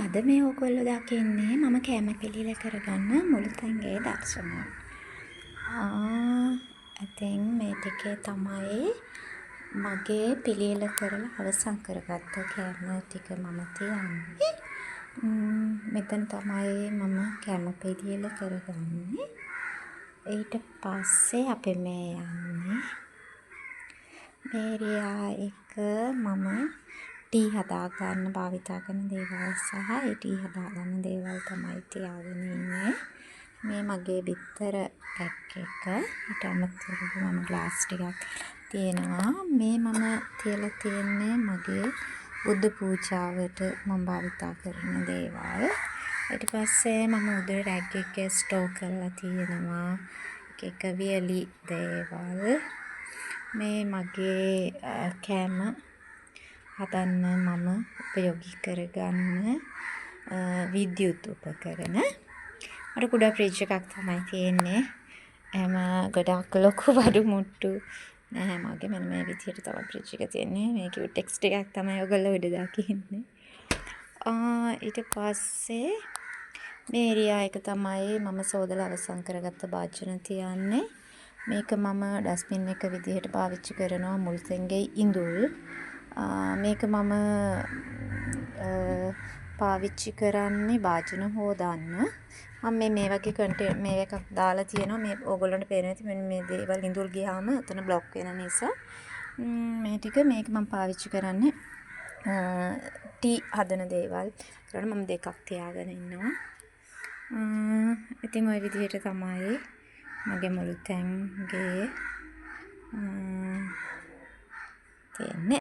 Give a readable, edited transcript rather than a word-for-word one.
අද මේ ඔයගොල්ලෝ දකින්නේ මම කැම පිළියෙල කරගන්න මුළුතැන්ගේ දර්ශනය. ඉතින් මේ ටිකේ තමයි මගේ පිළියෙල කරලා අවසන් කරගත්ත කැම ටික මම තියන්නේ. මෙතන තමයි මම කැම පිළියෙල කරගන්නේ. ඊට පස්සේ අපි මේ යන්නේ මේරියා එක මම ටී හදාගන්න භාවිතා කරන දේවල් සහ ඒ ටී හදාගන්න දේවල් තමයි තියාගෙන ඉන්නේ. මේ මගේ බිත්තර පැක් එක. ඊට අමතරව මම ග්ලාස් ටිකක් තියෙනවා. මේ මම තියලා තියෙන්නේ මගේ බුද්ධ පූජාවට මම භාවිතා කරන දේවල්. ඊට පස්සේ මම උදේ රැග් එකේ ස්ටෝර් කරලා තියෙනවා එක වියලි දේවල්. මේ මගේ කෑම හදන්න මම උපයෝගී කරගන්න විද්‍යුත් උපකරණ. මට කුඩා ෆ්‍රිජ් එකක් තමයි තියෙන්නේ. එහෙම ගොඩක් ලොකු බඩු මුට්ටු නැහැ මගේ. මෙන්න මේ විදිහට තමයි ෆ්‍රිජ් එක තියෙන්නේ. මේ කියුටෙක්ස් ටිකක් තමයි ඔයගොල්ලෝ උඩ දකින්නේ. ඊට පස්සේ මේ ඒරියා එක තමයි මම සෝදලා අවසන් කරගත්ත භාජන තියන්නේ. මේක මම ඩස්බින් එක විදිහට පාවිච්චි කරනවා මුළුතැන්ගේ ඉඳුල්. මේක මම පාවිච්චි කරන්නේ භාජන හොදන්න. මම මේ වගේ මේ එකක් දාලා තියෙනවා. මේ ඕගොල්ලන්ට පේනවා ඇති මෙන්න මේ දේවල් ඉඳුල් ගියාම එතන બ્લોක් වෙන නිසා. මේ ටික මේක මම පාවිච්චි කරන්නේ ටී හදන දේවල්. ඒකට මම දෙකක් තියාගෙන ඉන්නවා. ඉතින් ওই විදිහට තමයි මගේ මුළුතැන්ගේ තියෙන්නේ.